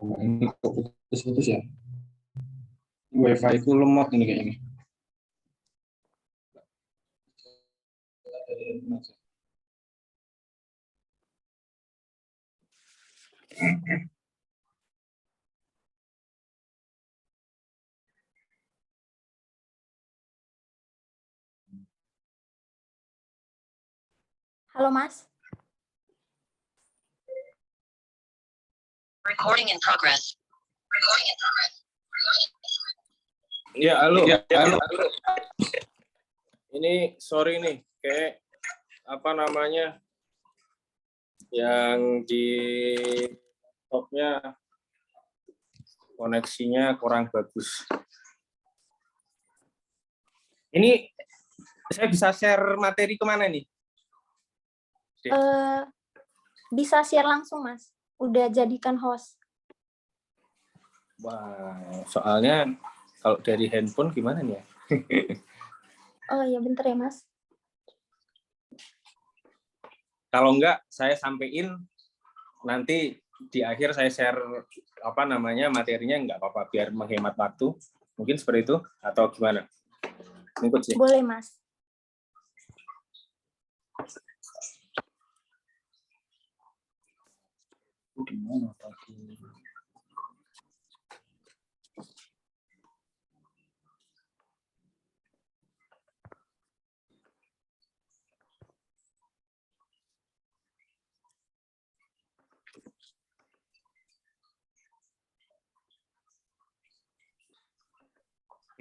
Nah, ini kok putus-putus ya? Wifi ku lemot ini kayaknya. Halo Mas. Recording in progress. Ya, halo. Ya, halo. Ini sorry nih, kayak apa namanya yang di laptopnya koneksinya kurang bagus. Ini saya bisa share materi kemana nih? Bisa share langsung Mas. Udah jadikan host. Wah, soalnya kalau dari handphone gimana nih ya? Oh iya, bentar ya Mas. Kalau enggak, saya sampein nanti di akhir saya share apa namanya materinya, enggak apa-apa biar menghemat waktu. Mungkin seperti itu atau gimana? Ikut sih. Boleh Mas.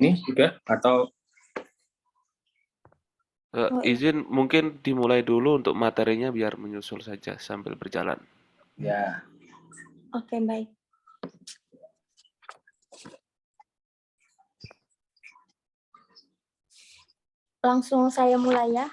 Ini juga atau izin mungkin dimulai dulu untuk materinya biar menyusul saja sambil berjalan. ya? Oke, baik. Langsung saya mulai ya.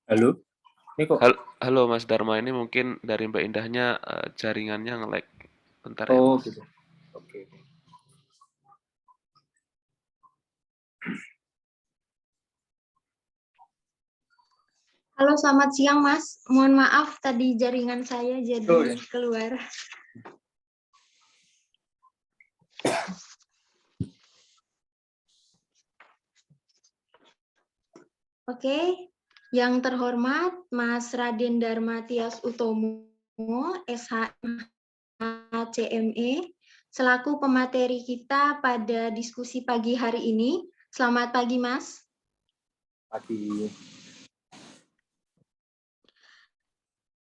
Halo? Ini kok? Halo Mas Dharma, ini mungkin dari Mbak Indahnya jaringannya nge-lag. Bentar ya. Oh, Mas. gitu. Oke. Halo, selamat siang Mas. Mohon maaf tadi jaringan saya jadi keluar. Oke, yang terhormat Mas Raden Dharma Tias Utomo, SHMH-CME, selaku pemateri kita pada diskusi pagi hari ini. Selamat pagi, Mas. Pagi.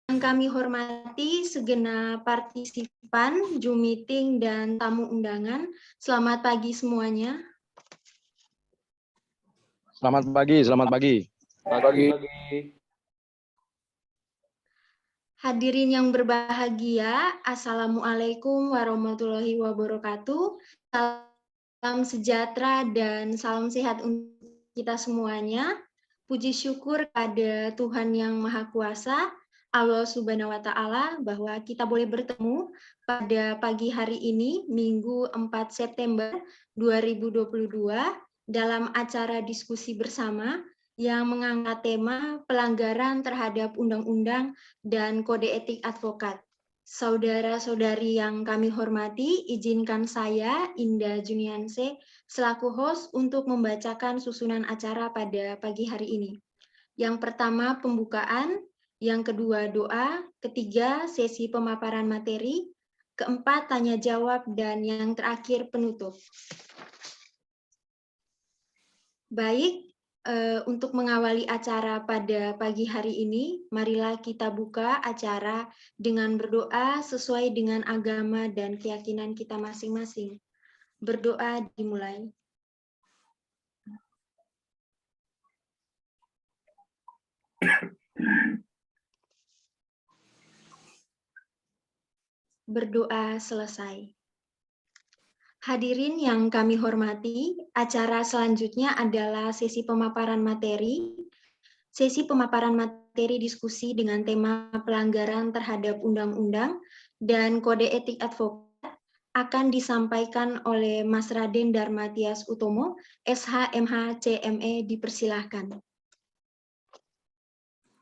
Yang kami hormati segenap partisipan, Zoom meeting, dan tamu undangan. Selamat pagi semuanya. Selamat pagi, selamat pagi. Selamat pagi. Hadirin yang berbahagia, Assalamualaikum warahmatullahi wabarakatuh. Salam sejahtera dan salam sehat untuk kita semuanya. Puji syukur pada Tuhan Yang Maha Kuasa, Allah Subhanahu wa Ta'ala, bahwa kita boleh bertemu pada pagi hari ini, Minggu 4 September 2022, dalam acara diskusi bersama yang mengangkat tema pelanggaran terhadap undang-undang dan kode etik advokat. Saudara-saudari yang kami hormati, izinkan saya, Indah Junianse, selaku host untuk membacakan susunan acara pada pagi hari ini. Yang pertama, pembukaan. Yang kedua, doa. Ketiga, sesi pemaparan materi. Keempat, tanya jawab. Dan yang terakhir, penutup. Baik, untuk mengawali acara pada pagi hari ini, marilah kita buka acara dengan berdoa sesuai dengan agama dan keyakinan kita masing-masing. Berdoa dimulai. Berdoa selesai. Hadirin yang kami hormati, acara selanjutnya adalah sesi pemaparan materi. Sesi pemaparan materi diskusi dengan tema pelanggaran terhadap undang-undang dan kode etik advokat akan disampaikan oleh Mas Raden Darmatias Utomo, SH MH CME, dipersilahkan.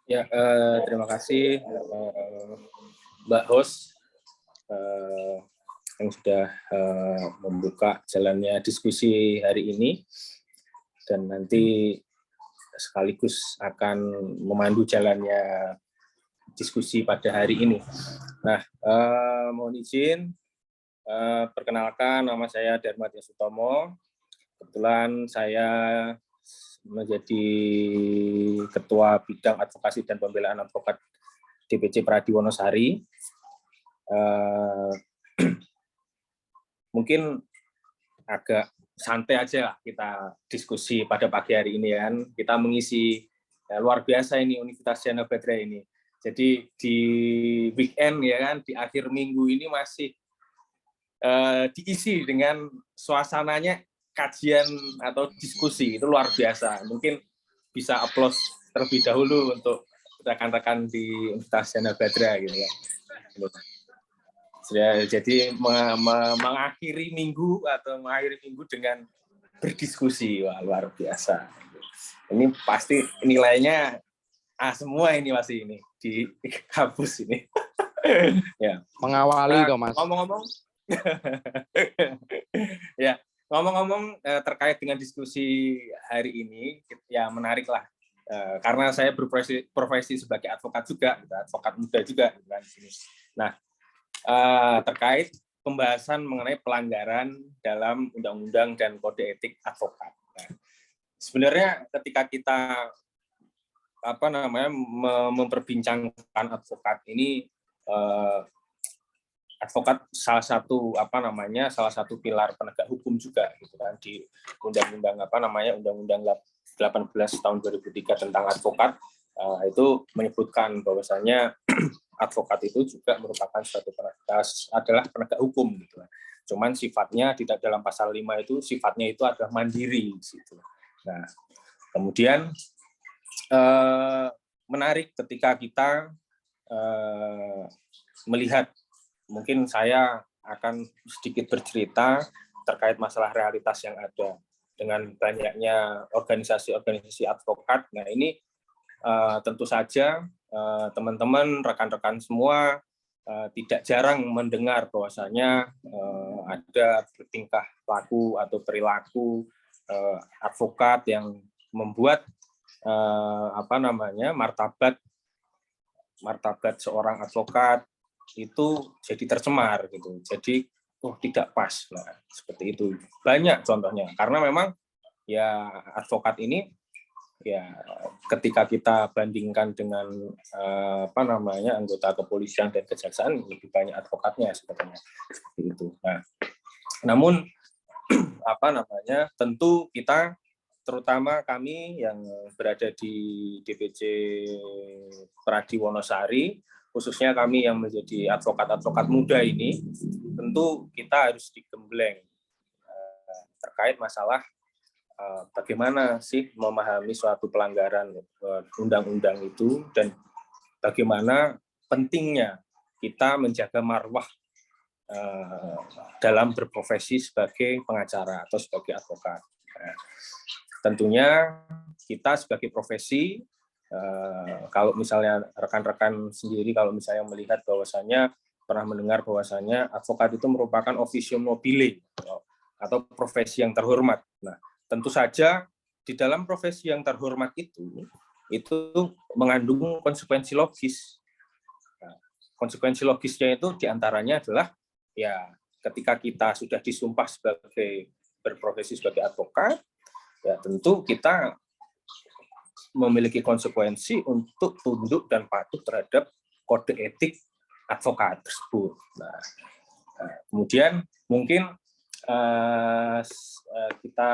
Ya, terima kasih Mbak Host yang sudah membuka jalannya diskusi hari ini dan nanti sekaligus akan memandu jalannya diskusi pada hari ini. Nah, mohon izin, perkenalkan, nama saya Darmatias Utomo. Kebetulan saya menjadi Ketua Bidang Advokasi dan Pembelaan Advokat DPC Pradi Wonosari. Mungkin agak santai aja lah kita diskusi pada pagi hari ini kan. Kita mengisi luar biasa ini Universitas Djana Badra ini. Jadi di weekend ya kan, di akhir minggu ini masih diisi dengan suasananya kajian atau diskusi, itu luar biasa. Mungkin bisa aplaus terlebih dahulu untuk rekan-rekan di Universitas Djana Badra gitu ya. Jadi mengakhiri minggu dengan berdiskusi, wah luar biasa. Ini pasti nilainya A semua ini masih ini di kampus ini. Ya. Mengawali toh Mas. Ngomong-ngomong, ya ngomong-ngomong terkait dengan diskusi hari ini, ya menarik lah. Karena saya berprofesi sebagai advokat juga, advokat muda juga di sini. Nah, terkait pembahasan mengenai pelanggaran dalam undang-undang dan kode etik advokat. Nah, sebenarnya ketika kita memperbincangkan advokat ini, advokat salah satu pilar penegak hukum juga gitu kan, di Undang-Undang 18 tahun 2003 tentang advokat. Itu menyebutkan bahwasanya advokat itu juga merupakan adalah penegak hukum gitu. Cuman sifatnya tidak dalam pasal 5 itu sifatnya itu adalah mandiri gitu. Nah, kemudian menarik ketika kita melihat, mungkin saya akan sedikit bercerita terkait masalah realitas yang ada dengan banyaknya organisasi-organisasi advokat. Nah, ini tentu saja teman-teman, rekan-rekan semua tidak jarang mendengar bahwasanya ada tingkah laku atau perilaku advokat yang membuat martabat seorang advokat itu jadi tercemar gitu. Jadi tidak pas. Nah, seperti itu. Banyak contohnya. Karena memang ya advokat ini ya ketika kita bandingkan dengan anggota kepolisian dan kejaksaan, lebih banyak advokatnya sebetulnya, seperti itu. Nah, namun tentu kita, terutama kami yang berada di DPC Pradi Wonosari, khususnya kami yang menjadi advokat-advokat muda ini, tentu kita harus digembleng terkait masalah bagaimana sih memahami suatu pelanggaran undang-undang itu, dan bagaimana pentingnya kita menjaga marwah dalam berprofesi sebagai pengacara atau sebagai advokat. Tentunya kita sebagai profesi, kalau misalnya rekan-rekan sendiri kalau misalnya melihat bahwasannya, pernah mendengar bahwasannya advokat itu merupakan officium nobile atau profesi yang terhormat. Nah, tentu saja di dalam profesi yang terhormat itu mengandung konsekuensi logis. Nah, konsekuensi logisnya itu diantaranya adalah ya ketika kita sudah disumpah sebagai berprofesi sebagai advokat, ya tentu kita memiliki konsekuensi untuk tunduk dan patuh terhadap kode etik advokat tersebut. Nah, kemudian mungkin kita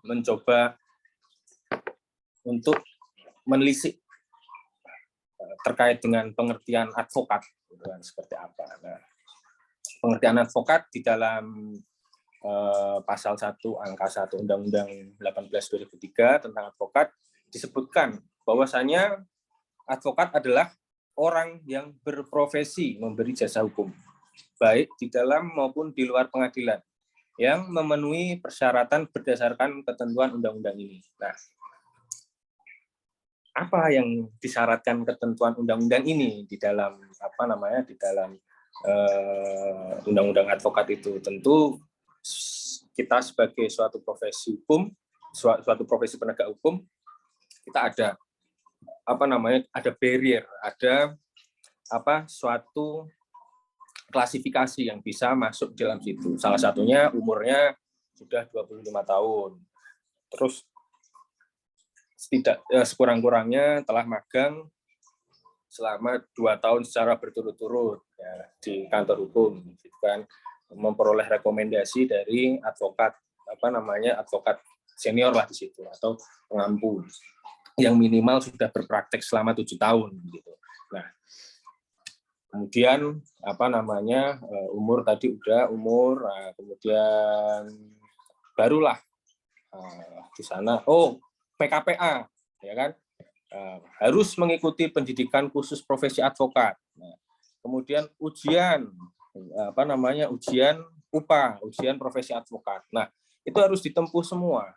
mencoba untuk menelisik terkait dengan pengertian advokat, seperti apa. Nah, pengertian advokat di dalam pasal 1 angka 1 Undang-Undang 18/2003 tentang advokat disebutkan bahwasanya advokat adalah orang yang berprofesi memberi jasa hukum, baik di dalam maupun di luar pengadilan, yang memenuhi persyaratan berdasarkan ketentuan undang-undang ini. Nah, apa yang disyaratkan ketentuan undang-undang ini di dalam di dalam undang-undang advokat itu? Tentu kita sebagai suatu profesi hukum, suatu profesi penegak hukum, kita ada ada barrier, ada suatu klasifikasi yang bisa masuk dalam situ. Salah satunya umurnya sudah 25 tahun. Terus sekurang-kurangnya telah magang selama 2 tahun secara berturut-turut ya, di kantor hukum, gitu kan, memperoleh rekomendasi dari advokat advokat senior lah di situ atau pengampu yang minimal sudah berpraktek selama 7 tahun gitu. Nah, kemudian umur tadi udah umur, kemudian barulah di sana PKPA ya kan, harus mengikuti pendidikan khusus profesi advokat. Nah, kemudian ujian ujian UPA, ujian profesi advokat. Nah, itu harus ditempuh semua.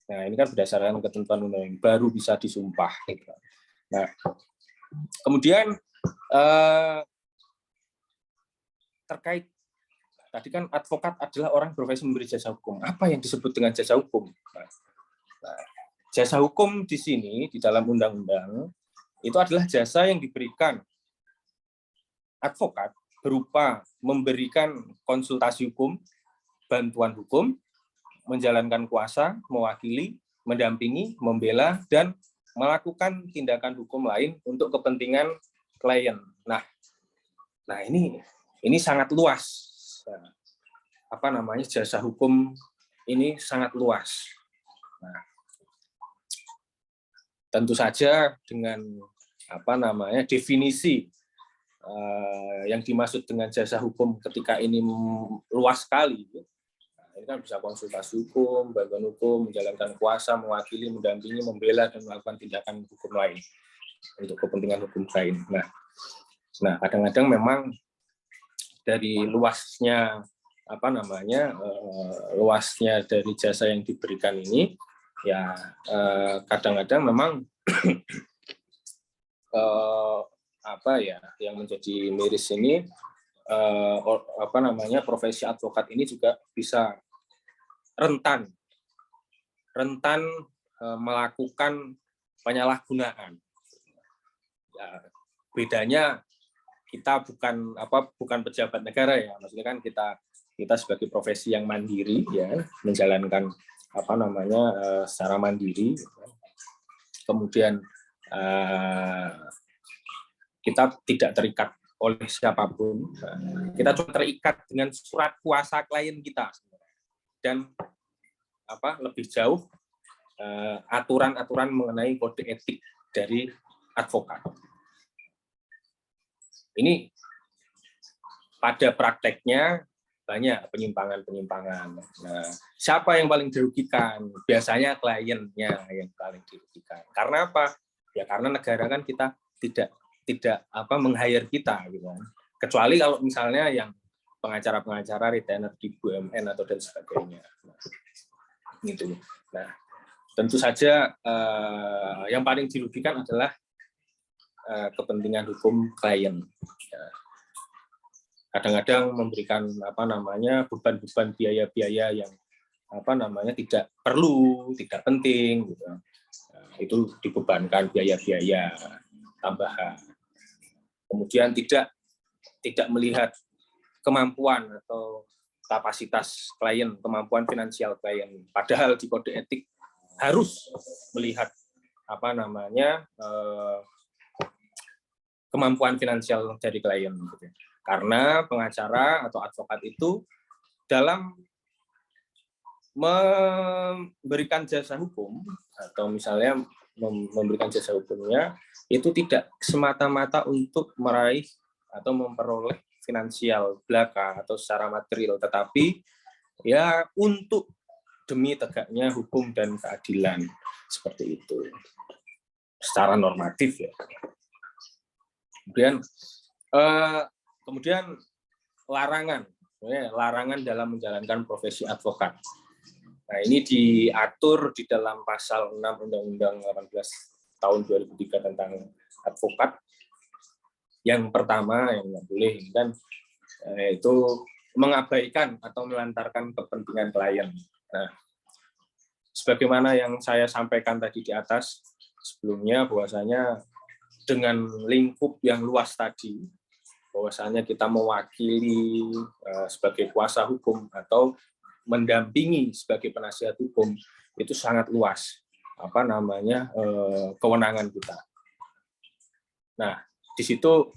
Nah, ini kan berdasarkan ketentuan undang-undang baru bisa disumpah. Nah, kemudian terkait tadi kan advokat adalah orang profesi memberi jasa hukum. Apa yang disebut dengan jasa hukum? Nah, jasa hukum di sini di dalam undang-undang itu adalah jasa yang diberikan advokat berupa memberikan konsultasi hukum, bantuan hukum, menjalankan kuasa, mewakili, mendampingi, membela, dan melakukan tindakan hukum lain untuk kepentingan klien. Nah ini sangat luas. Jasa hukum ini sangat luas. Nah, tentu saja dengan definisi yang dimaksud dengan jasa hukum ketika ini luas sekali. Ini kan bisa konsultasi hukum, bantuan hukum, menjalankan kuasa, mewakili, mendampingi, membela, dan melakukan tindakan hukum lain untuk kepentingan hukum lain. Nah, kadang-kadang memang dari luasnya luasnya dari jasa yang diberikan ini, ya kadang-kadang memang yang menjadi miris ini profesi advokat ini juga bisa rentan melakukan penyalahgunaan. Ya, bedanya kita bukan pejabat negara ya, maksudnya kan kita sebagai profesi yang mandiri ya, menjalankan secara mandiri. Kemudian kita tidak terikat oleh siapapun, kita cuma terikat dengan surat kuasa klien kita, dan lebih jauh aturan-aturan mengenai kode etik dari advokat. Ini pada prakteknya banyak penyimpangan-penyimpangan. Nah, siapa yang paling dirugikan? Biasanya kliennya yang paling dirugikan. Karena apa? Ya karena negara kan kita tidak meng-hire kita gitu kan. Kecuali kalau misalnya yang pengacara-pengacara retainer di BUMN atau dan sebagainya. Nah, gitu. Nah, tentu saja yang paling dirugikan adalah kepentingan hukum klien. Ya. Kadang-kadang memberikan beban-beban biaya-biaya yang tidak perlu, tidak penting gitu. Nah, itu dibebankan biaya-biaya tambahan. Kemudian tidak melihat kemampuan atau kapasitas klien, kemampuan finansial klien. Padahal di kode etik harus melihat kemampuan finansial dari klien gitu. Karena pengacara atau advokat itu dalam memberikan jasa hukum atau misalnya memberikan jasa hukumnya itu tidak semata-mata untuk meraih atau memperoleh finansial belaka atau secara material, tetapi ya untuk demi tegaknya hukum dan keadilan seperti itu secara normatif ya. Kemudian larangan dalam menjalankan profesi advokat. Nah, ini diatur di dalam pasal 6 Undang-Undang 18 tahun 2003 tentang advokat. Yang pertama yang nggak boleh kan itu mengabaikan atau melantarkan kepentingan klien. Nah, sebagaimana yang saya sampaikan tadi di atas sebelumnya bahwasanya dengan lingkup yang luas tadi, bahwasanya kita mewakili sebagai kuasa hukum atau mendampingi sebagai penasihat hukum itu sangat luas kewenangan kita. Nah, di situ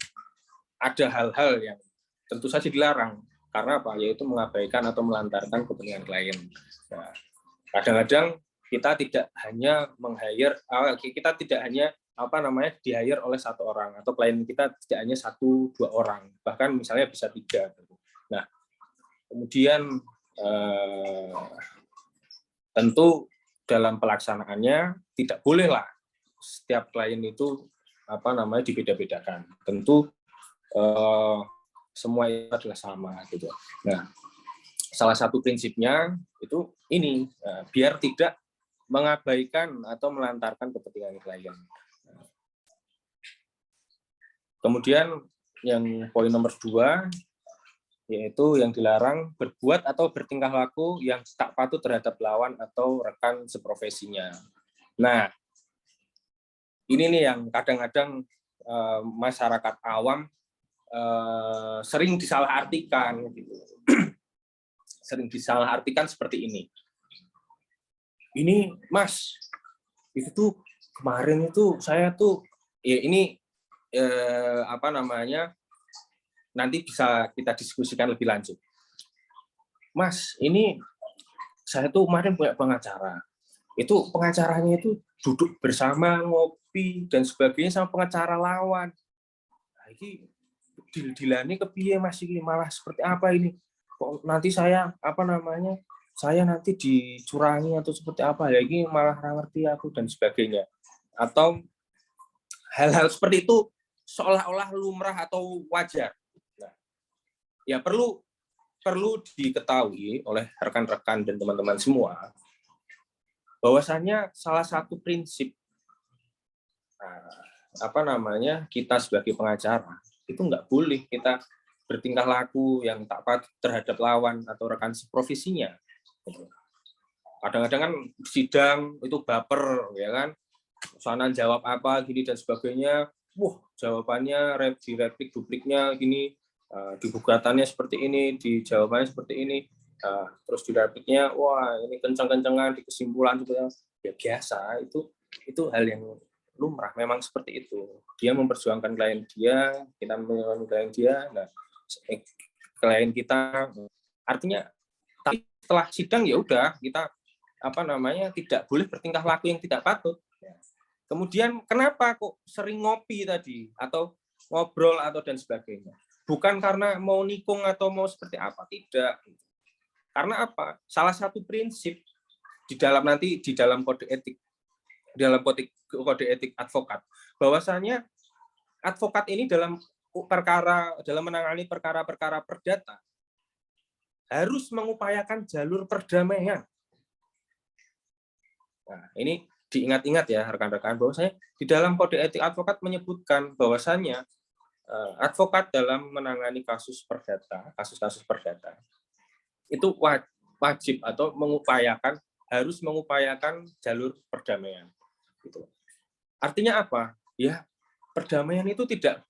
ada hal-hal yang tentu saja dilarang karena apa? Yaitu mengabaikan atau melantarkan kepentingan klien. Nah, kadang-kadang kita tidak hanya di-hire oleh satu orang atau klien kita tidak hanya 1-2 orang, bahkan misalnya bisa 3. Nah, kemudian tentu dalam pelaksanaannya tidak bolehlah setiap klien itu dibeda-bedakan. Tentu semua itu adalah sama gitu. Nah, salah satu prinsipnya itu ini biar tidak mengabaikan atau melantarkan kepentingan klien. Kemudian yang poin nomor 2 yaitu yang dilarang berbuat atau bertingkah laku yang tak patut terhadap lawan atau rekan seprofesinya. Nah, ini nih yang kadang-kadang masyarakat awam sering disalahartikan gitu. Sering disalahartikan seperti ini. Ini Mas, itu tuh kemarin itu saya tuh ya ini nanti bisa kita diskusikan lebih lanjut. Mas, ini saya tuh kemarin punya pengacara. Itu pengacaranya itu duduk bersama, ngopi dan sebagainya sama pengacara lawan. Nah, ini dilani kepiye Mas ini malah seperti apa ini? Kok nanti saya saya nanti dicurangi atau seperti apa ya, ini malah ngerti aku dan sebagainya. Atau hal-hal seperti itu seolah-olah lumrah atau wajar. Nah, ya perlu diketahui oleh rekan-rekan dan teman-teman semua bahwasannya salah satu prinsip kita sebagai pengacara itu nggak boleh kita bertingkah laku yang tak patut terhadap lawan atau rekan seprofesinya. Kadang-kadang kan sidang itu baper, ya kan? Sana jawab apa gini dan sebagainya. Jawabannya di replik dupliknya gini, di gugatannya seperti ini, di jawabannya seperti ini, terus di repliknya ini kencang-kencangan, di kesimpulan ya biasa, itu hal yang lumrah, memang seperti itu. Dia memperjuangkan klien dia, kita memperjuangkan klien dia. Nah, klien kita artinya tapi setelah sidang ya udah kita tidak boleh bertingkah laku yang tidak patut. Kemudian kenapa kok sering ngopi tadi atau ngobrol atau dan sebagainya? Bukan karena mau nikung atau mau seperti apa, tidak. Karena apa? Salah satu prinsip di dalam kode etik, kode etik advokat, bahwasanya advokat ini dalam menangani perkara-perkara perdata harus mengupayakan jalur perdamaian. Nah, ini diingat-ingat ya rekan-rekan, bahwasanya di dalam kode etik advokat menyebutkan bahwasanya advokat dalam menangani kasus perdata, kasus-kasus perdata itu wajib atau harus mengupayakan jalur perdamaian. Gitu. Artinya apa? Ya, perdamaian itu tidak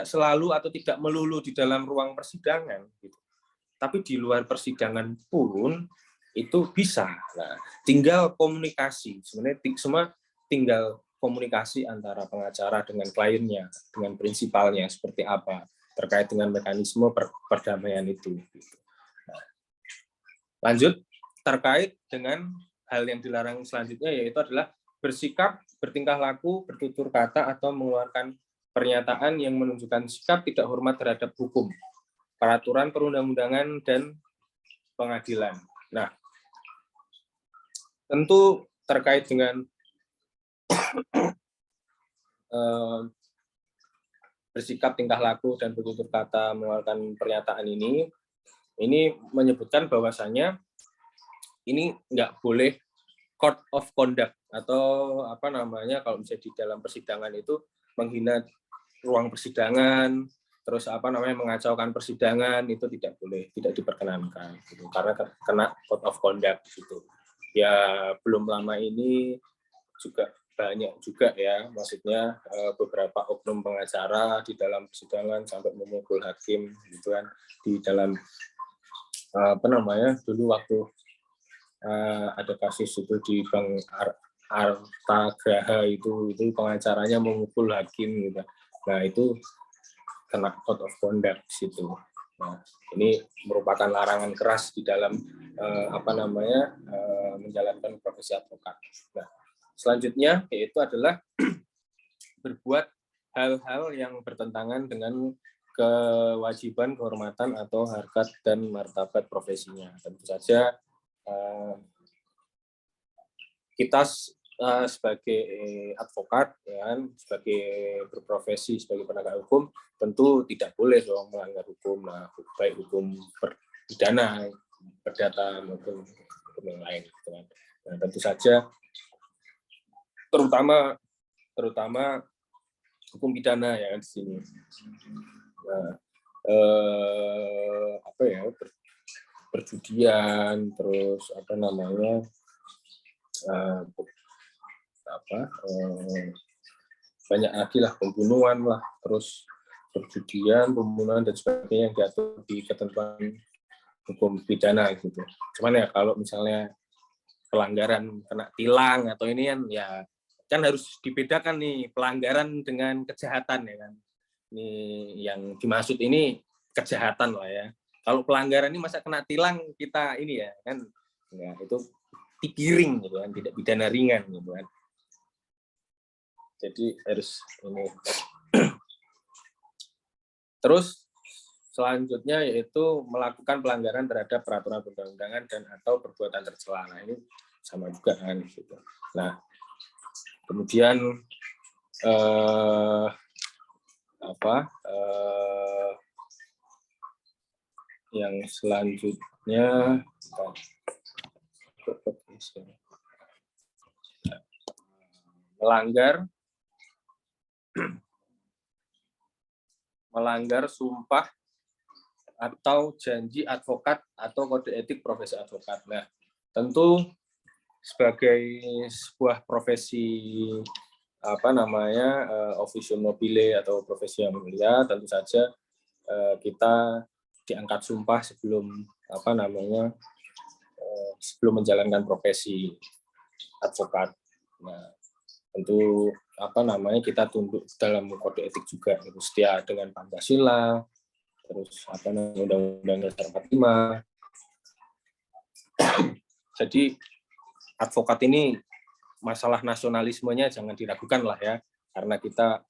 selalu atau tidak melulu di dalam ruang persidangan, gitu. Tapi di luar persidangan pun itu bisa. Nah, tinggal komunikasi. Sebenarnya semua tinggal komunikasi antara pengacara dengan kliennya, dengan prinsipalnya seperti apa terkait dengan mekanisme perdamaian itu. Nah, lanjut terkait dengan hal yang dilarang selanjutnya, yaitu adalah bersikap, bertingkah laku, bertutur kata atau mengeluarkan pernyataan yang menunjukkan sikap tidak hormat terhadap hukum, peraturan perundang-undangan dan pengadilan. Nah, tentu terkait dengan bersikap, tingkah laku, dan bertutur kata mengeluarkan pernyataan ini menyebutkan bahwasanya ini nggak boleh code of conduct atau apa namanya kalau misalnya di dalam persidangan itu menghina ruang persidangan, terus apa namanya mengacaukan persidangan, itu tidak boleh, tidak diperkenankan gitu, karena kena code of conduct gitu. Ya belum lama ini juga banyak juga ya, maksudnya beberapa oknum pengacara di dalam persidangan sampai memukul hakim gitu kan, di dalam apa namanya dulu waktu ada kasus itu di Bank Artagraha itu pengacaranya memukul hakim gitu. Nah itu kena code of conduct situ. Nah ini merupakan larangan keras di dalam apa namanya menjalankan profesi advokat. Nah selanjutnya yaitu adalah berbuat hal-hal yang bertentangan dengan kewajiban, kehormatan atau harkat dan martabat profesinya. Tentu saja kita sebagai advokat, ya, sebagai berprofesi sebagai penegak hukum, tentu tidak boleh dong melanggar hukum, baik hukum pidana, perdata maupun hukum yang lain. Nah, tentu saja, terutama hukum pidana ya di sini. Nah, apa ya perjudian, terus apa namanya banyak lagi lah, pembunuhan lah, terus perjudian, pembunuhan dan sebagainya yang diatur di ketentuan hukum pidana gitu. Cuman ya kalau misalnya pelanggaran kena tilang atau ini kan harus dibedakan nih pelanggaran dengan kejahatan ya kan. Ini yang dimaksud ini kejahatan lah ya. Kalau pelanggaran ini masa kena tilang kita ini ya kan, ya itu digiring gitu kan, tidak pidana ringan gitu kan. Jadi harus ini. Terus selanjutnya yaitu melakukan pelanggaran terhadap peraturan perundang-undangan dan atau perbuatan tercela. Nah ini sama juga kan gitu. Nah kemudian yang selanjutnya melanggar sumpah atau janji advokat atau kode etik profesi advokat. Nah, tentu sebagai sebuah profesi apa namanya officium nobile atau profesi yang mulia, tentu saja kita diangkat sumpah sebelum apa namanya sebelum menjalankan profesi advokat. Nah, tentu apa namanya kita tunduk dalam kode etik juga, itu setia dengan Pancasila, terus apa namanya Undang-Undang Dasar 45. Jadi advokat ini masalah nasionalismenya jangan diragukan lah ya, karena kita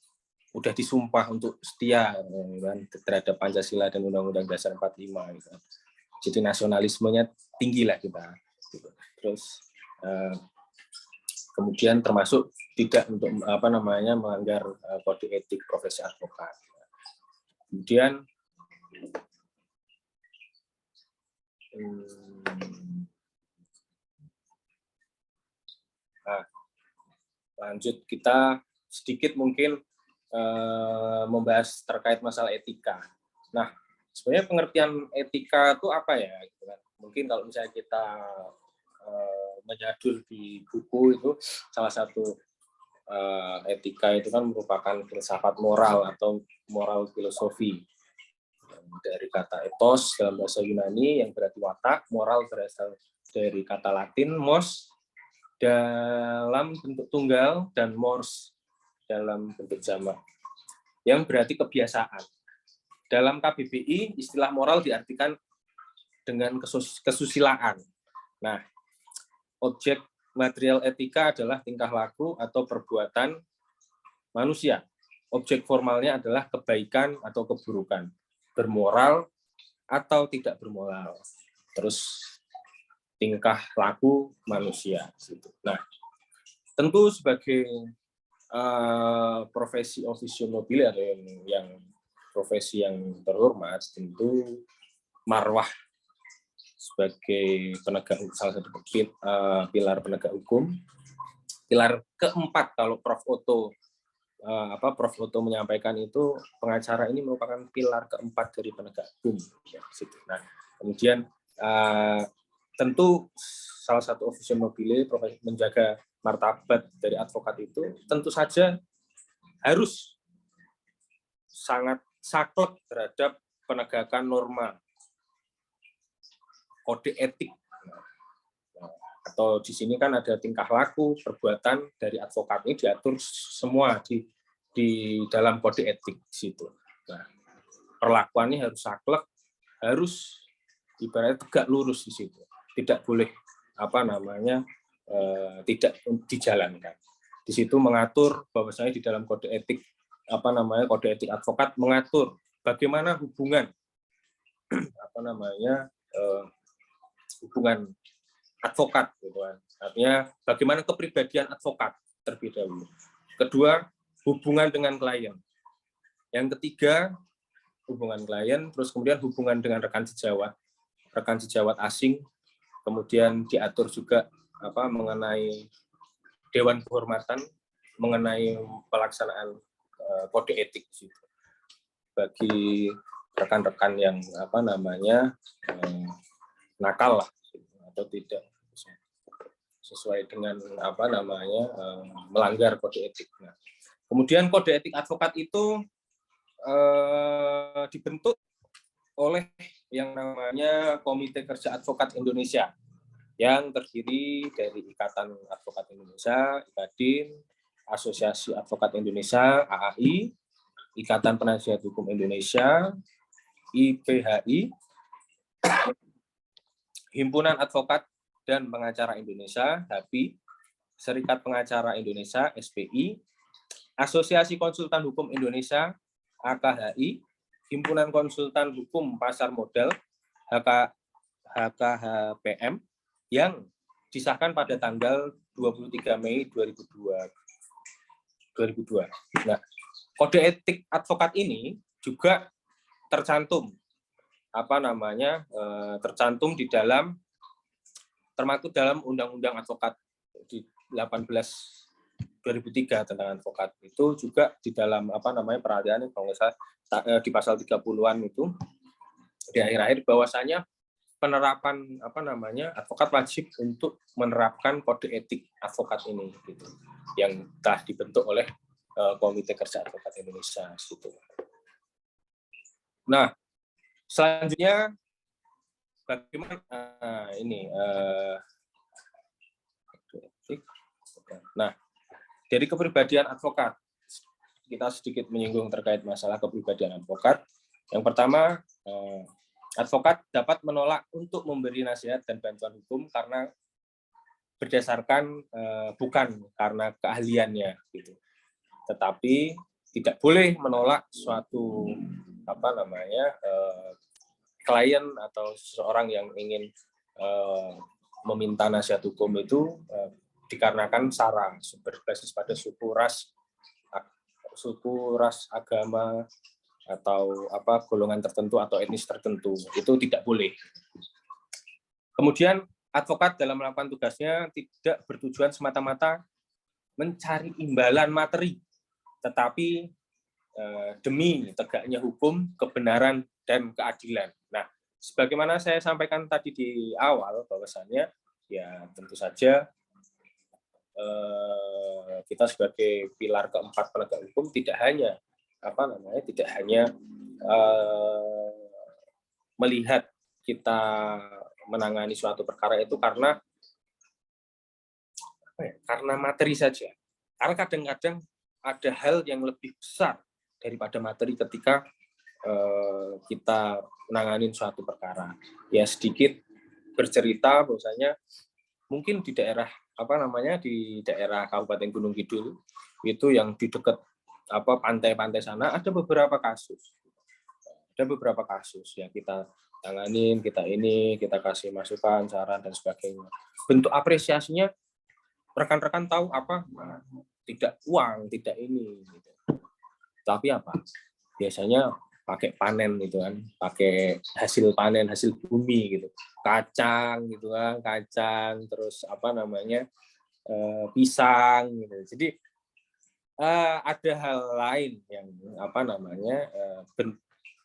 udah disumpah untuk setia kan, terhadap Pancasila dan Undang-Undang Dasar 45 gitu. Jadi nasionalismenya tinggi lah kita. Gitu. Terus kemudian termasuk tidak untuk melanggar kode etik profesi advokat. Kemudian lanjut kita sedikit mungkin membahas terkait masalah etika. Nah, sebenarnya pengertian etika itu apa ya? Mungkin kalau misalnya kita menyadul di buku itu, salah satu etika itu kan merupakan filsafat moral atau moral filosofi. Dari kata ethos dalam bahasa Yunani yang berarti watak, moral berasal dari kata Latin mos dalam bentuk tunggal dan mors dalam bentuk jamak, yang berarti kebiasaan. Dalam KBBI, istilah moral diartikan dengan kesusilaan. Nah, objek material etika adalah tingkah laku atau perbuatan manusia. Objek formalnya adalah kebaikan atau keburukan, bermoral atau tidak bermoral. Terus tingkah laku manusia. Nah, tentu sebagai profesi officio nobile atau yang profesi yang terhormat, tentu marwah sebagai penegak, salah satu pilar penegak hukum, pilar keempat kalau Prof. Otto menyampaikan itu, pengacara ini merupakan pilar keempat dari penegak hukum. Nah, kemudian tentu salah satu officio nobile menjaga martabat dari advokat itu tentu saja harus sangat saklek terhadap penegakan norma kode etik, atau di sini kan ada tingkah laku perbuatan dari advokat ini diatur semua di dalam kode etik situ. Nah, perlakuannya harus saklek, harus ibaratnya tegak lurus di situ, tidak boleh tidak dijalankan. Di situ mengatur bahwasanya di dalam kode etik kode etik advokat mengatur bagaimana hubungan hubungan advokat gitu kan. Artinya bagaimana kepribadian advokat terlebih dahulu. Kedua, hubungan dengan klien. Yang ketiga, hubungan klien, terus kemudian hubungan dengan rekan sejawat asing. Kemudian diatur juga mengenai dewan kehormatan, mengenai pelaksanaan kode etik bagi rekan-rekan yang nakal lah atau tidak sesuai dengan melanggar kode etik. Nah, kemudian kode etik advokat itu dibentuk oleh yang namanya Komite Kerja Advokat Indonesia, yang terdiri dari Ikatan Advokat Indonesia, IKADIN, Asosiasi Advokat Indonesia, AAI, Ikatan Penasihat Hukum Indonesia, IPHI, Himpunan Advokat dan Pengacara Indonesia, HAPI, Serikat Pengacara Indonesia, SPI, Asosiasi Konsultan Hukum Indonesia, AKHI, Himpunan Konsultan Hukum Pasar Modal, HKHPM, yang disahkan pada tanggal 23 Mei 2002. Nah, kode etik advokat ini juga tercantum tercantum di dalam, termaktub dalam Undang-Undang Advokat di 18/2003 tentang advokat. Itu juga di dalam peralihan kalau nggak salah di pasal 30-an itu di akhir-akhir bahwasanya penerapan advokat wajib untuk menerapkan kode etik advokat ini gitu, yang telah dibentuk oleh Komite Kerja Advokat Indonesia gitu. Nah, selanjutnya bagaimana Nah, dari kepribadian advokat kita sedikit menyinggung terkait masalah kepribadian advokat. Yang pertama, advokat dapat menolak untuk memberi nasihat dan bantuan hukum karena berdasarkan bukan karena keahliannya gitu. Tetapi tidak boleh menolak suatu klien atau seseorang yang ingin meminta nasihat hukum itu dikarenakan sara berbasis pada suku ras, agama, atau golongan tertentu atau etnis tertentu. Itu tidak boleh. Kemudian advokat dalam melakukan tugasnya tidak bertujuan semata-mata mencari imbalan materi, tetapi demi tegaknya hukum, kebenaran, dan keadilan. Nah, sebagaimana saya sampaikan tadi di awal, bahwasannya ya tentu saja kita sebagai pilar keempat penegak hukum tidak hanya melihat kita menangani suatu perkara itu karena materi saja. Karena kadang-kadang ada hal yang lebih besar daripada materi ketika kita menangani suatu perkara. Ya sedikit bercerita bahwasanya mungkin di daerah di daerah Kabupaten Gunung Kidul itu yang di dekat pantai-pantai sana ada beberapa kasus. Yang kita tanganin, kita kasih masukan, saran dan sebagainya. Bentuk apresiasinya rekan-rekan tahu tidak uang, tidak ini gitu. Tapi biasanya pakai panen gitu kan, pakai hasil panen, hasil bumi gitu, kacang gitu kan, terus pisang gitu. Jadi ada hal lain yang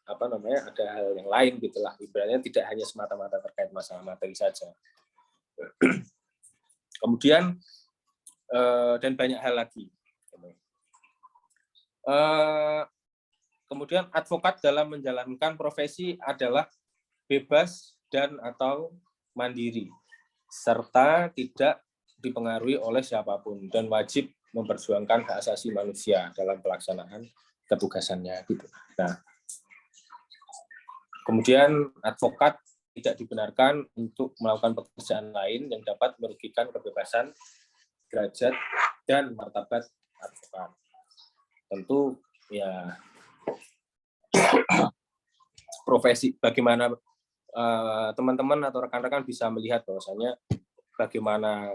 ada hal yang lain gitulah, ibaratnya tidak hanya semata-mata terkait masalah materi saja. Kemudian dan banyak hal lagi. Kemudian advokat dalam menjalankan profesi adalah bebas dan atau mandiri, serta tidak dipengaruhi oleh siapapun dan wajib memperjuangkan hak asasi manusia dalam pelaksanaan ketugasannya. Gitu. Nah, kemudian advokat tidak dibenarkan untuk melakukan pekerjaan lain yang dapat merugikan kebebasan, derajat, dan martabat advokat. Tentu ya profesi bagaimana teman-teman atau rekan-rekan bisa melihat bahwasanya bagaimana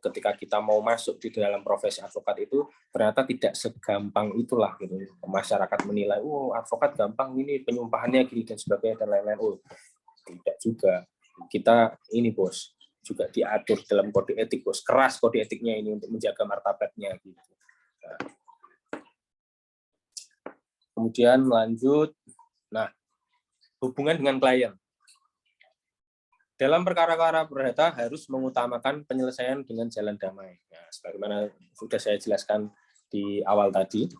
ketika kita mau masuk di dalam profesi advokat itu ternyata tidak segampang itulah gitu. Masyarakat menilai advokat gampang ini, penyumpahannya gini dan sebagainya dan lain-lain. Tidak juga. Kita ini bos juga diatur dalam kode etik bos, keras kode etiknya ini untuk menjaga martabatnya gitu. Nah. Kemudian lanjut. Nah, hubungan dengan klien. Dalam perkara-perkara perdata harus mengutamakan penyelesaian dengan jalan damai. Nah, sebagaimana sudah saya jelaskan di awal tadi.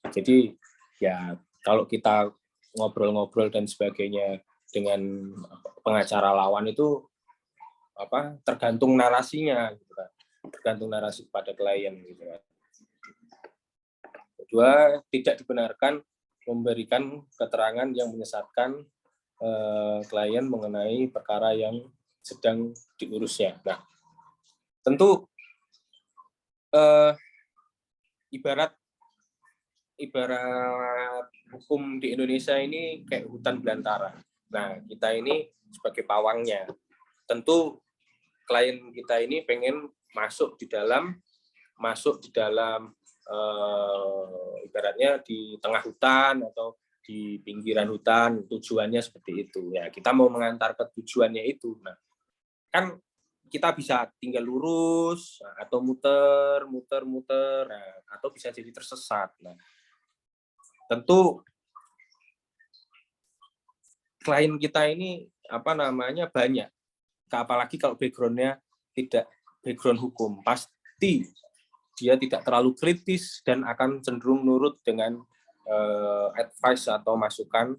Jadi ya kalau kita ngobrol-ngobrol dan sebagainya dengan pengacara lawan itu tergantung narasinya, gitu kan. Tergantung narasi pada klien. Gitu kan. Kedua, tidak dibenarkan memberikan keterangan yang menyesatkan klien mengenai perkara yang sedang diurusnya. Nah, tentu ibarat hukum di Indonesia ini kayak hutan belantara. Nah, kita ini sebagai pawangnya. Tentu klien kita ini pengen masuk di dalam ibaratnya di tengah hutan atau di pinggiran hutan, tujuannya seperti itu. Ya, kita mau mengantar ke tujuannya itu. Nah, kan kita bisa tinggal lurus atau muter, atau bisa jadi tersesat. Nah, tentu klien kita ini banyak. Apalagi kalau background-nya tidak background hukum, pasti dia tidak terlalu kritis dan akan cenderung nurut dengan advice atau masukan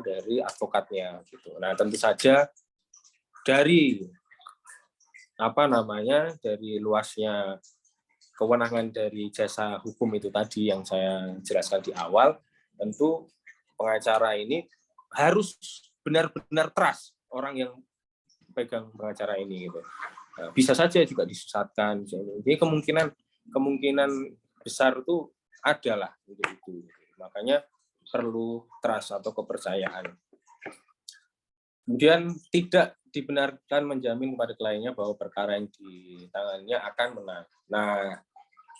dari advokatnya gitu. Nah, tentu saja dari dari luasnya kewenangan dari jasa hukum itu tadi yang saya jelaskan di awal, tentu pengacara ini harus benar-benar trust orang yang pegang pengacara ini gitu. bisa saja juga disesatkan. Jadi kemungkinan besar itu adalah itu. Makanya perlu trust atau kepercayaan. Kemudian tidak dibenarkan menjamin kepada kliennya bahwa perkara yang ditangannya akan menang. Nah,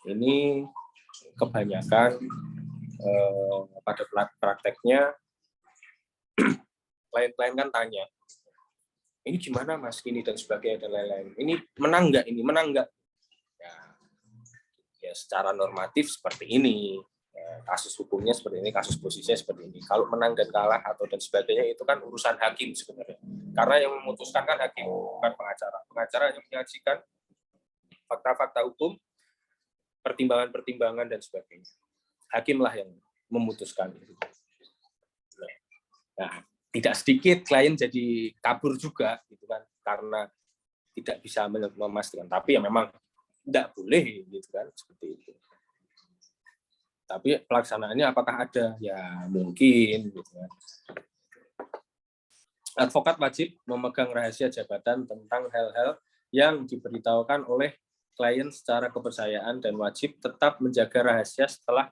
ini kebanyakan pada prakteknya klien-klien kan tanya, ini gimana mas, ini dan sebagainya dan lain-lain. Ini menang nggak? Ini menang nggak? Ya secara normatif seperti ini. Kasus hukumnya seperti ini, kasus posisinya seperti ini. Kalau menang dan kalah atau dan sebagainya itu kan urusan hakim sebenarnya. Karena yang memutuskan kan hakim, bukan pengacara. Pengacara hanya menyajikan fakta-fakta hukum, pertimbangan-pertimbangan dan sebagainya. Hakimlah yang memutuskan. Nah, tidak sedikit klien jadi kabur juga, gitu kan, karena tidak bisa memastikan. Tapi ya memang tidak boleh, gitu kan, seperti itu. Tapi pelaksanaannya apakah ada? Ya mungkin, gitu kan. Advokat wajib memegang rahasia jabatan tentang hal-hal yang diberitahukan oleh klien secara kepercayaan dan wajib tetap menjaga rahasia setelah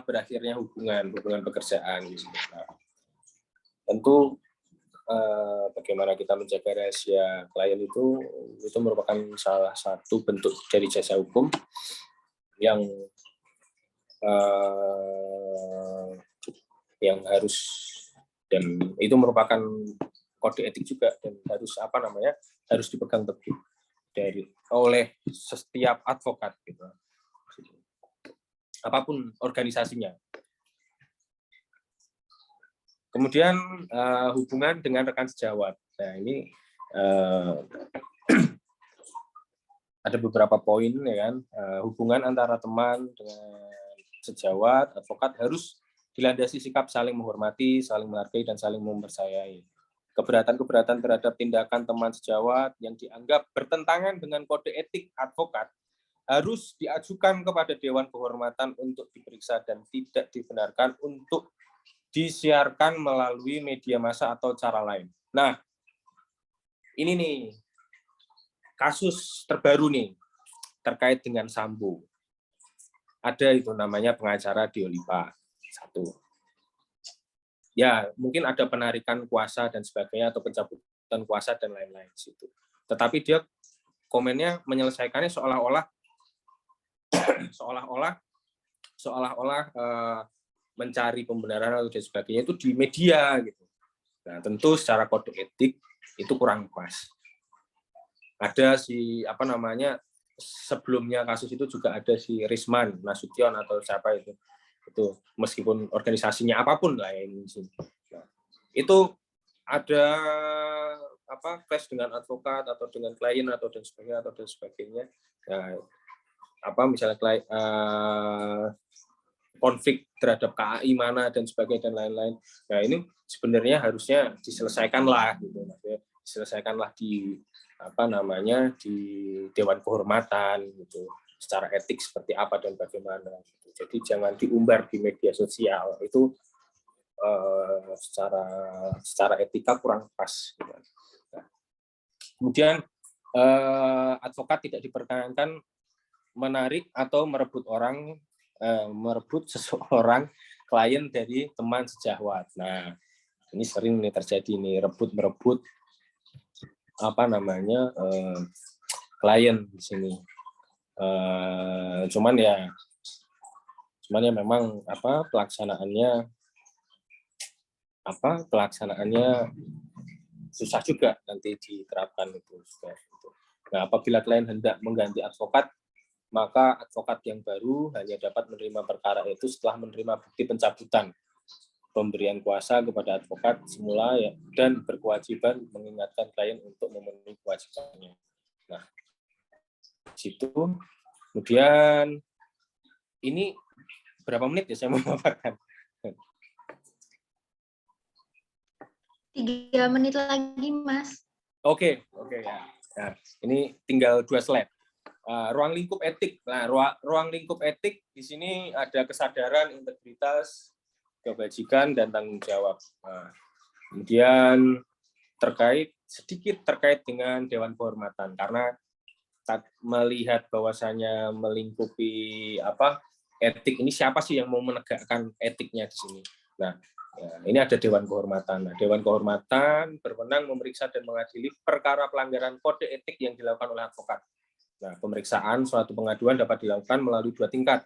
berakhirnya hubungan pekerjaan. Nah, tentu bagaimana kita menjaga rahasia klien itu merupakan salah satu bentuk dari jasa hukum yang harus, dan itu merupakan kode etik juga, dan harus dipegang teguh oleh setiap advokat, gitu. Apapun organisasinya. Kemudian hubungan dengan rekan sejawat. Nah, ini ada beberapa poin, ya kan. Hubungan antara teman dengan sejawat, advokat harus dilandasi sikap saling menghormati, saling menghargai, dan saling mempercayai. Keberatan-keberatan terhadap tindakan teman sejawat yang dianggap bertentangan dengan kode etik advokat harus diajukan kepada Dewan Kehormatan untuk diperiksa dan tidak dibenarkan untuk disiarkan melalui media massa atau cara lain. Nah, ini nih kasus terbaru nih terkait dengan Sambo. Ada itu namanya pengacara Diolipa 1. Ya, mungkin ada penarikan kuasa dan sebagainya atau pencabutan kuasa dan lain-lain situ. Tetapi dia komennya menyelesaikannya seolah-olah mencari pembenaran atau dan sebagainya itu di media gitu. Nah, tentu secara kode etik itu kurang pas. Ada sebelumnya kasus itu juga ada si Risman Nasution atau siapa itu meskipun organisasinya apapun lah ini. Nah, itu ada clash dengan advokat atau dengan klien atau dan sebagainya. Nah, misalnya konflik terhadap KAI mana dan sebagainya dan lain-lain. Nah, ini sebenarnya harusnya diselesaikanlah gitu. Diselesaikanlah di di Dewan Kehormatan gitu. Secara etik seperti apa dan bagaimana. Jadi jangan diumbar di media sosial. Itu secara etika kurang pas. Nah, kemudian advokat tidak diperkenankan menarik atau merebut seseorang klien dari teman sejawat. Nah, ini sering nih terjadi nih merebut klien di sini. Cuman ya memang pelaksanaannya susah juga nanti diterapkan itu. Nah, apabila klien hendak mengganti advokat, maka advokat yang baru hanya dapat menerima perkara itu setelah menerima bukti pencabutan pemberian kuasa kepada advokat semula ya, dan berkewajiban mengingatkan klien untuk memenuhi kewajibannya. Nah, situ kemudian ini berapa menit ya saya memaparkan? 3 menit lagi, Mas. Oke ya. Nah, ini tinggal 2 slide. Ruang lingkup etik. Nah, ruang lingkup etik di sini ada kesadaran, integritas, kebajikan, dan tanggung jawab. Nah, kemudian sedikit terkait dengan Dewan Kehormatan, karena melihat bahwasanya melingkupi etik ini, siapa sih yang mau menegakkan etiknya di sini. Nah, ini ada Dewan Kehormatan. Nah, Dewan Kehormatan berwenang memeriksa dan mengadili perkara pelanggaran kode etik yang dilakukan oleh advokat. Nah, pemeriksaan suatu pengaduan dapat dilakukan melalui 2 tingkat.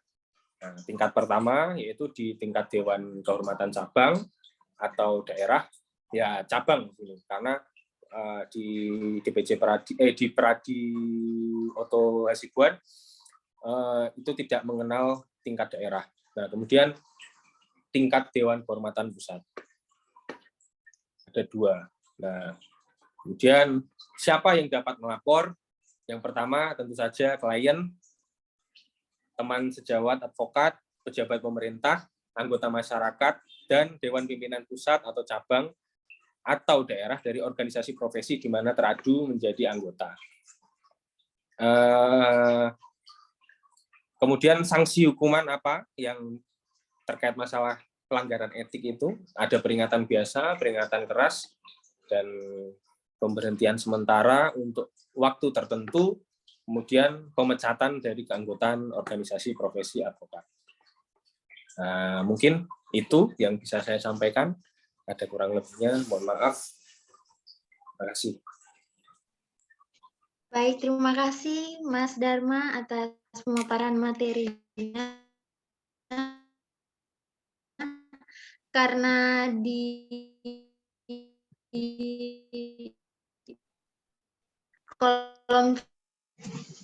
Nah, tingkat pertama yaitu di tingkat Dewan Kehormatan cabang atau daerah, ya cabang ini, karena di DPC di Pradi Oto Hasibuan itu tidak mengenal tingkat daerah. Nah, kemudian tingkat Dewan Kehormatan Pusat. Ada 2. Nah, kemudian siapa yang dapat melapor? Yang pertama tentu saja klien, teman sejawat advokat, pejabat pemerintah, anggota masyarakat, dan Dewan Pimpinan Pusat atau cabang atau daerah dari organisasi profesi di mana teradu menjadi anggota. Kemudian sanksi hukuman apa yang terkait masalah pelanggaran etik itu? Ada peringatan biasa, peringatan keras, dan pemberhentian sementara untuk waktu tertentu, kemudian pemecatan dari keanggotaan organisasi profesi advokat. Mungkin itu yang bisa saya sampaikan. Ada kurang lebihnya, mohon maaf. Terima kasih. Baik, terima kasih Mas Dharma atas pemaparan materinya. Karena di kolom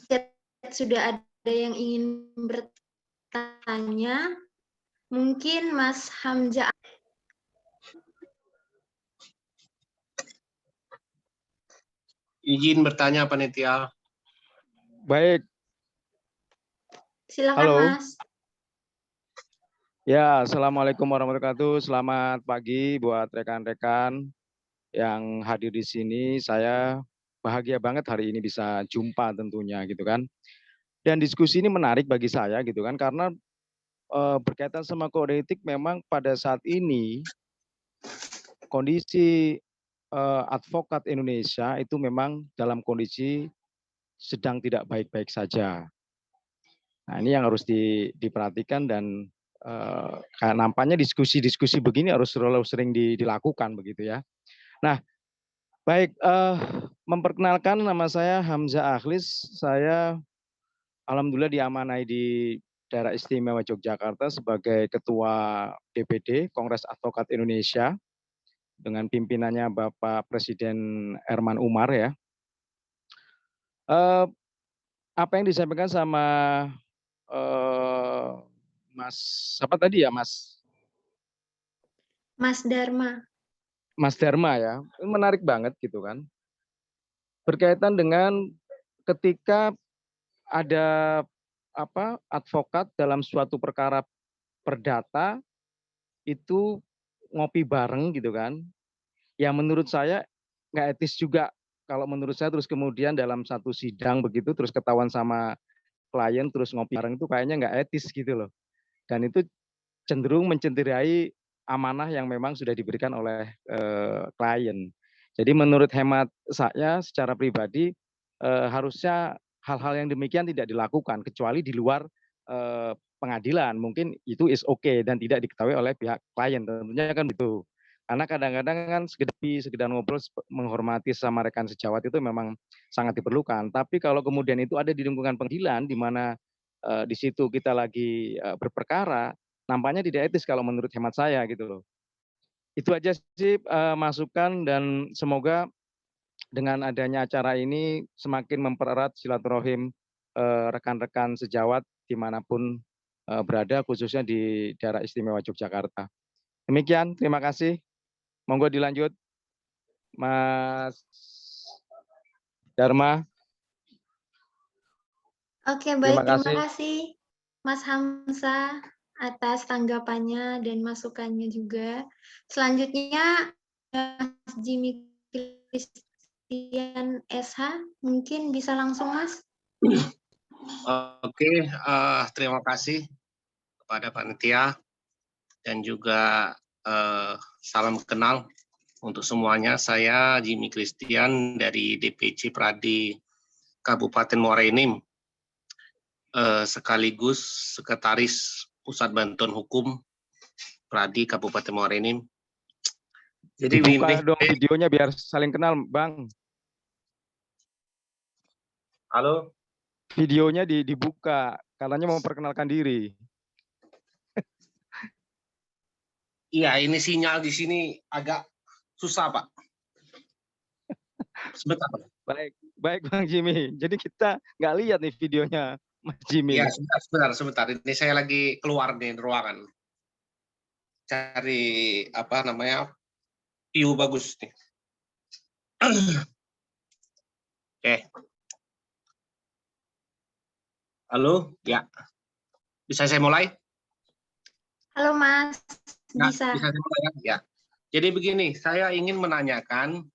chat sudah ada yang ingin bertanya, mungkin Mas Hamzah. Izin bertanya, Panitia. Baik. Silakan, Halo. Mas. Ya, Assalamualaikum warahmatullahi wabarakatuh. Selamat pagi buat rekan-rekan yang hadir di sini. Saya bahagia banget hari ini bisa jumpa tentunya gitu kan. Dan diskusi ini menarik bagi saya gitu kan, karena berkaitan sama kode etik memang pada saat ini kondisi advokat Indonesia itu memang dalam kondisi sedang tidak baik-baik saja. Nah, ini yang harus diperhatikan dan kayak nampaknya diskusi-diskusi begini harus selalu sering dilakukan begitu ya. Nah, baik, memperkenalkan, nama saya Hamzah Akhlis. Saya alhamdulillah diamanai di Daerah Istimewa Yogyakarta sebagai Ketua DPD Kongres Advokat Indonesia dengan pimpinannya Bapak Presiden Herman Umar ya. Apa yang disampaikan sama Mas apa tadi ya, Mas Dharma. Mas Dharma ya, menarik banget gitu kan. Berkaitan dengan ketika ada advokat dalam suatu perkara perdata itu ngopi bareng gitu kan. Yang menurut saya nggak etis juga kalau menurut saya, terus kemudian dalam satu sidang begitu terus ketahuan sama klien terus ngopi bareng, itu kayaknya nggak etis gitu loh. Dan itu cenderung mencederai amanah yang memang sudah diberikan oleh klien. Jadi menurut hemat saya secara pribadi harusnya hal-hal yang demikian tidak dilakukan kecuali di luar pengadilan. Mungkin itu is okay dan tidak diketahui oleh pihak klien, tentunya kan begitu. Karena kadang-kadang kan sekedar ngobrol menghormati sama rekan sejawat itu memang sangat diperlukan. Tapi kalau kemudian itu ada di lingkungan pengadilan di mana di situ kita lagi berperkara, nampaknya tidak etis kalau menurut hemat saya gitu loh. Itu aja sih masukan, dan semoga dengan adanya acara ini semakin mempererat silaturahim rekan-rekan sejawat dimanapun berada, khususnya di Daerah Istimewa Yogyakarta. Demikian, terima kasih. Monggo dilanjut, Mas Dharma. Oke, baik. Terima kasih Mas Hamzah atas tanggapannya dan masukannya juga. Selanjutnya Mas Jimmy Christian SH, mungkin bisa langsung Mas. Oke, terima kasih kepada panitia dan juga salam kenal untuk semuanya. Saya Jimmy Christian dari DPC Pradi Kabupaten Muara Enim, sekaligus Sekretaris Pusat Bantuan Hukum Pradi Kabupaten Muara Enim. Jadi Dibuka ini, dong videonya biar saling kenal, Bang. Halo, Videonya dibuka, katanya mau memperkenalkan diri. iya ini sinyal di sini agak susah, Pak. Sebentar, Pak. Baik, baik Bang Jimmy. Jadi kita nggak lihat nih videonya Mas Jimmy. Iya, sebentar. Ini saya lagi keluar nih ruangan. Cari apa namanya view bagus nih. Oke. Halo, ya. Bisa saya mulai? Halo Mas, Ya, bisa. bisa saya mulai ya? Ya. Jadi begini, saya ingin menanyakan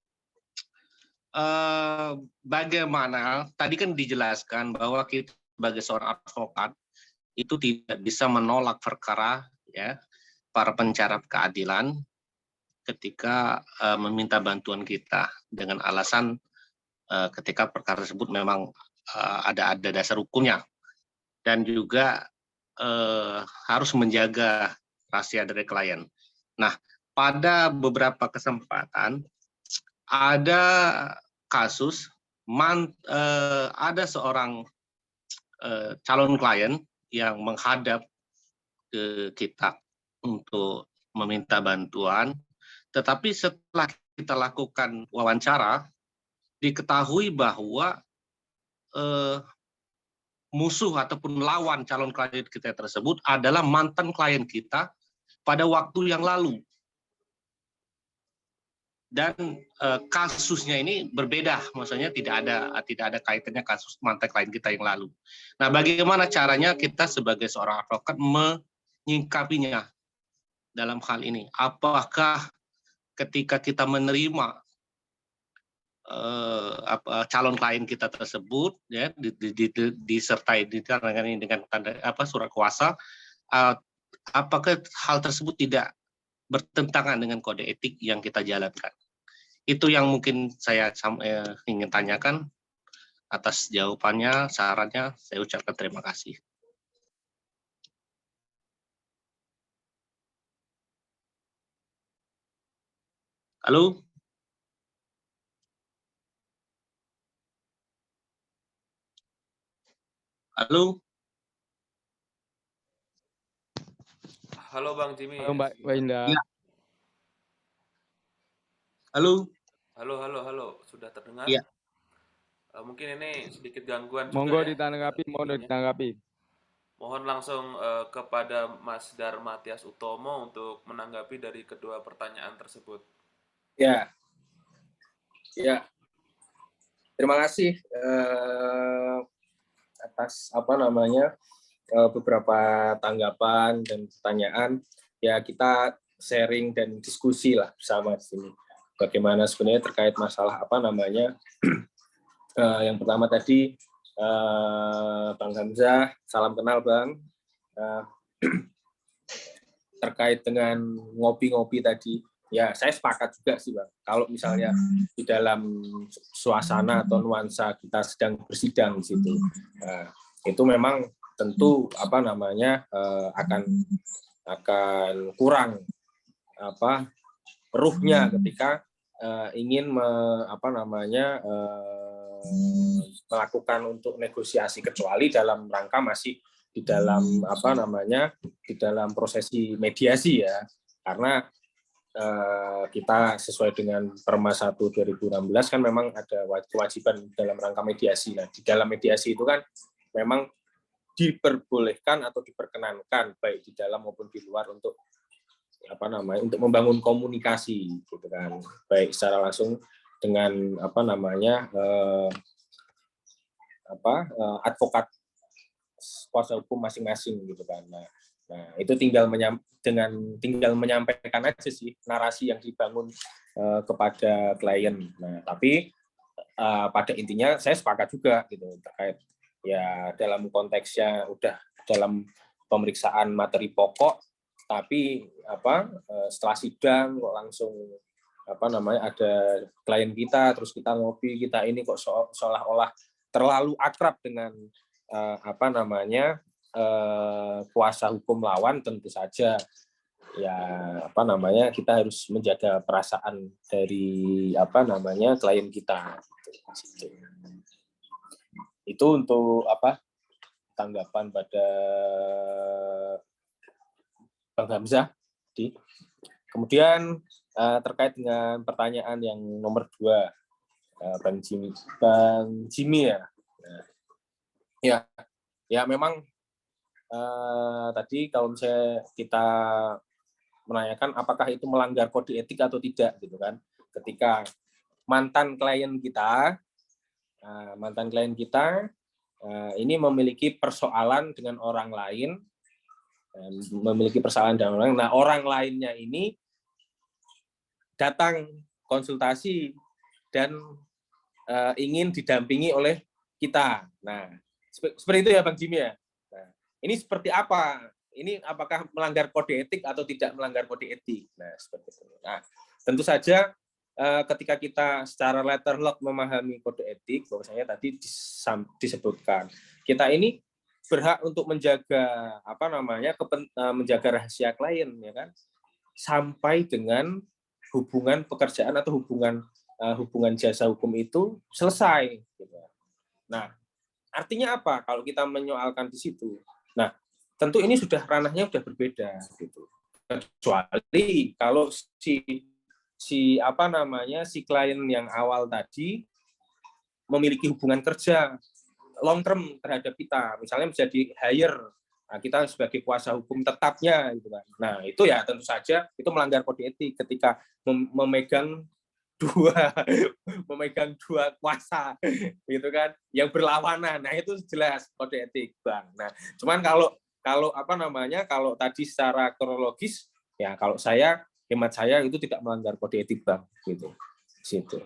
bagaimana tadi kan dijelaskan bahwa kita sebagai seorang advokat itu tidak bisa menolak perkara ya para pencara keadilan ketika meminta bantuan kita dengan alasan ketika perkara tersebut memang ada dasar hukumnya dan juga harus menjaga rahasia dari klien. Nah, pada beberapa kesempatan ada kasus ada seorang calon klien yang menghadap ke kita untuk meminta bantuan, tetapi setelah kita lakukan wawancara, diketahui bahwa musuh ataupun lawan calon klien kita tersebut adalah mantan klien kita pada waktu yang lalu. Dan kasusnya ini berbeda, maksudnya tidak ada kaitannya kasus mantan klien kita yang lalu. Nah, bagaimana caranya kita sebagai seorang advokat menyingkapinya dalam hal ini? Apakah ketika kita menerima calon klien kita tersebut, ya, disertai dengan tanda surat kuasa, apakah hal tersebut tidak bertentangan dengan kode etik yang kita jalankan? Itu yang mungkin saya ingin tanyakan. Atas jawabannya, sarannya, saya ucapkan terima kasih. Halo? Halo? Halo Bang Jimmy. Halo Mbak Indah. Ya. Halo? Halo. Sudah terdengar? Iya. Mungkin ini sedikit gangguan Monggo juga ya. ditanggapi, mohon ditanggapi. Mohon langsung kepada Mas Dharma Tias Utomo untuk menanggapi dari kedua pertanyaan tersebut. ya. Terima kasih atas beberapa tanggapan dan pertanyaan. Ya, kita sharing dan diskusi lah bersama di sini. Bagaimana sebenarnya terkait masalah yang pertama tadi, Bang Hamzah, salam kenal Bang. Terkait dengan ngopi-ngopi tadi, ya saya sepakat juga sih Bang. Kalau misalnya di dalam suasana atau nuansa kita sedang bersidang di situ, itu memang tentu akan kurang ruhnya ketika ingin melakukan untuk negosiasi, kecuali dalam rangka masih di dalam di dalam prosesi mediasi ya, karena kita sesuai dengan Perma 1 2016 kan memang ada kewajiban dalam rangka mediasi. Nah, di dalam mediasi itu kan memang diperbolehkan atau diperkenankan baik di dalam maupun di luar untuk untuk membangun komunikasi gitu kan, baik secara langsung dengan advokat kuasa hukum masing-masing gitu kan. Nah itu tinggal menyampaikan aja sih narasi yang dibangun kepada klien. Nah tapi pada intinya saya sepakat juga gitu terkait ya dalam konteksnya udah dalam pemeriksaan materi pokok, tapi setelah sidang kok langsung apa namanya, ada klien kita terus kita ngopi, kita ini kok seolah-olah terlalu akrab dengan apa namanya, kuasa hukum lawan, tentu saja ya apa namanya, kita harus menjaga perasaan dari apa namanya klien kita. Itu untuk apa, tanggapan pada Bang Hamzah. Kemudian terkait dengan pertanyaan yang nomor 2, Bang Jimmy ya. Ya memang tadi kalau misalnya kita menanyakan apakah itu melanggar kode etik atau tidak gitu kan, ketika mantan klien kita ini memiliki persoalan dengan orang lain, nah orang lainnya ini datang konsultasi dan ingin didampingi oleh kita. Nah, seperti itu ya Bang Jimmy ya. Nah, ini seperti apa? Ini apakah melanggar kode etik atau tidak melanggar kode etik? Nah, seperti itu. Nah, tentu saja ketika kita secara letter luck memahami kode etik, bahwasanya tadi disebutkan kita ini berhak untuk menjaga apa namanya, menjaga rahasia klien, ya kan, sampai dengan hubungan pekerjaan atau hubungan jasa hukum itu selesai. Gitu. Nah, artinya apa kalau kita menyoalkan di situ? Nah, tentu ini sudah ranahnya sudah berbeda gitu. Kecuali kalau si apa namanya, si klien yang awal tadi memiliki hubungan kerja long term terhadap kita, misalnya menjadi hire, nah, kita sebagai kuasa hukum tetapnya gitu kan. Nah, itu ya tentu saja itu melanggar kode etik ketika memegang dua kuasa gitu kan yang berlawanan. Nah, itu jelas kode etik, Bang. Nah, cuman kalau apa namanya, kalau tadi secara kronologis ya, kalau hemat saya itu tidak melanggar kode etik, Bang, gitu. Situ.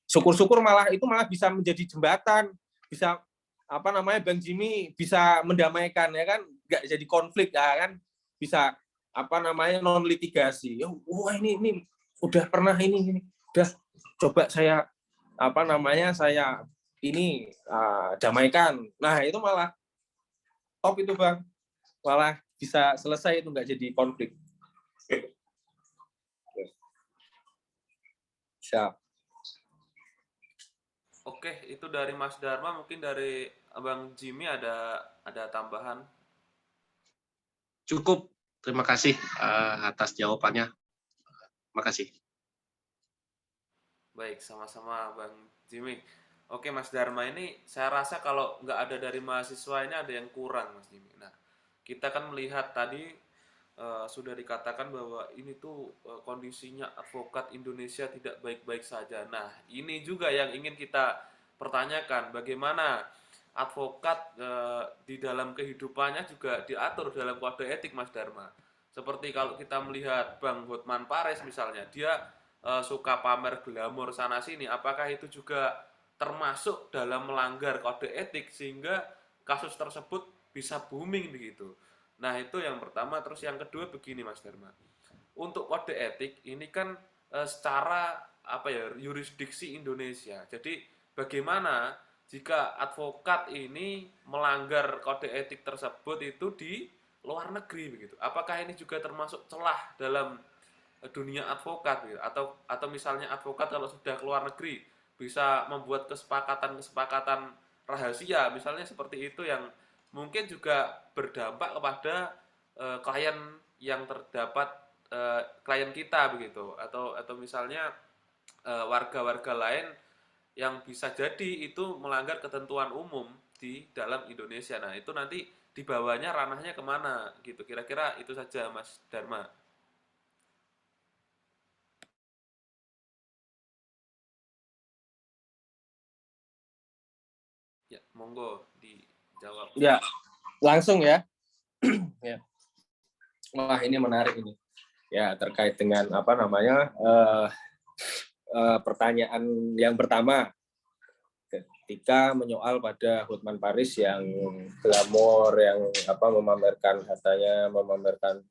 Syukur-syukur itu malah bisa menjadi jembatan, bisa apa namanya, Bang Jimmy bisa mendamaikan, ya kan, nggak jadi konflik, ya kan, bisa apa namanya, non litigasi. Wah, ini udah pernah ini udah coba saya apa namanya, saya ini damaikan. Nah, itu malah top itu, Bang, malah bisa selesai, itu nggak jadi konflik. Siap. Oke, itu dari Mas Dharma. Mungkin dari Abang Jimmy ada tambahan. Cukup, terima kasih atas jawabannya. Terima kasih. Baik, sama-sama Bang Jimmy. Oke, Mas Dharma, ini saya rasa kalau nggak ada dari mahasiswa ini ada yang kurang, Mas Jimmy. Nah, kita kan melihat tadi sudah dikatakan bahwa ini tuh kondisinya advokat Indonesia tidak baik-baik saja. Nah, ini juga yang ingin kita pertanyakan, bagaimana advokat di dalam kehidupannya juga diatur dalam kode etik, Mas Dharma. Seperti kalau kita melihat Bang Hotman Paris misalnya, dia suka pamer glamor sana sini, apakah itu juga termasuk dalam melanggar kode etik sehingga kasus tersebut bisa booming begitu. Nah, itu yang pertama. Terus yang kedua begini, Mas Dharma. Untuk kode etik ini kan secara apa ya, yurisdiksi Indonesia. Jadi bagaimana jika advokat ini melanggar kode etik tersebut itu di luar negeri begitu? Apakah ini juga termasuk celah dalam dunia advokat gitu? Atau misalnya advokat kalau sudah keluar negeri bisa membuat kesepakatan rahasia misalnya seperti itu, yang mungkin juga berdampak kepada klien yang terdapat, klien kita begitu, atau misalnya warga-warga lain yang bisa jadi itu melanggar ketentuan umum di dalam Indonesia. Nah, itu nanti dibawanya ranahnya kemana gitu, kira-kira itu saja, Mas Dharma. Ya, monggo dijawab. Ya, langsung ya. Ya. Wah, ini menarik ini. Ya, terkait dengan apa namanya, pertanyaan yang pertama, ketika menyoal pada Hotman Paris yang glamor, yang apa, memamerkan hartanya, memamerkan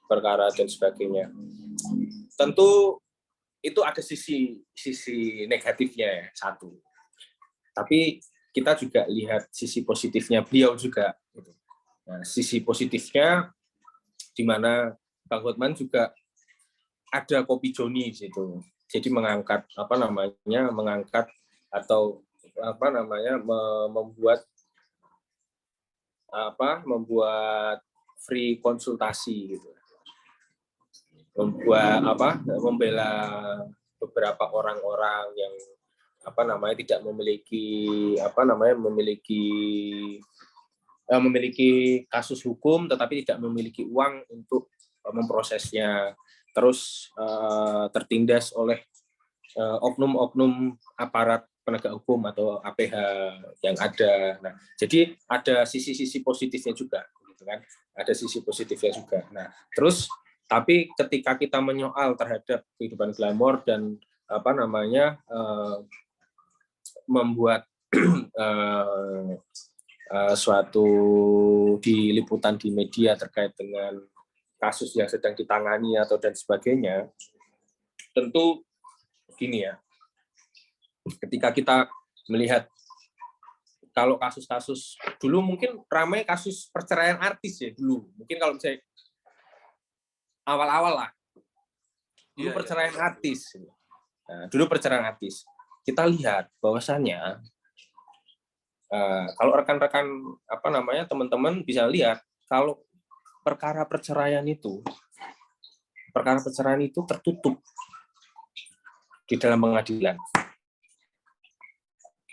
perkara dan sebagainya. tentu itu ada sisi negatifnya ya, satu. Tapi kita juga lihat sisi positifnya beliau juga. Nah, sisi positifnya di mana Bang Hotman juga ada kopi Joni di situ. Jadi mengangkat membuat free konsultasi gitu. Membela beberapa orang-orang yang tidak memiliki kasus hukum tetapi tidak memiliki uang untuk memprosesnya, terus tertindas oleh oknum-oknum aparat penegak hukum atau APH yang ada. Nah, jadi ada sisi-sisi positifnya juga, gitu kan? Ada sisi positifnya juga. Nah, terus tapi ketika kita menyoal terhadap kehidupan glamor dan membuat suatu di liputan di media terkait dengan kasus yang sedang ditangani atau dan sebagainya, tentu gini ya, ketika kita melihat kalau kasus-kasus dulu mungkin ramai kasus perceraian artis ya dulu, mungkin kalau misalnya awal-awal lah dulu perceraian artis. Nah, dulu perceraian artis kita lihat bahwasannya kalau rekan-rekan teman-teman bisa lihat kalau perkara perceraian itu tertutup di dalam pengadilan.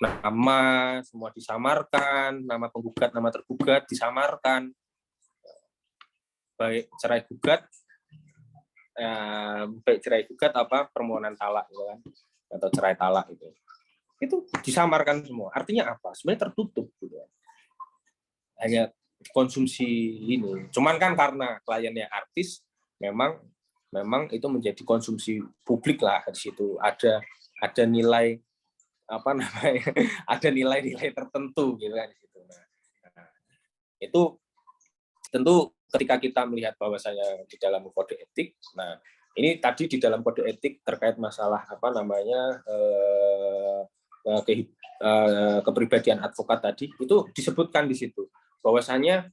Nama semua disamarkan, nama penggugat, nama tergugat disamarkan, baik cerai gugat permohonan talak gitu kan, atau cerai talak itu disamarkan semua. Artinya apa? Sebenarnya tertutup gitu. Hanya konsumsi ini. Cuman kan karena kliennya artis, memang itu menjadi konsumsi publik lah. Di situ ada nilai ada nilai-nilai tertentu gitu kan di situ. Nah, itu tentu ketika kita melihat bahwasanya di dalam kode etik, nah ini tadi di dalam kode etik terkait masalah kepribadian advokat tadi itu disebutkan di situ bahwasanya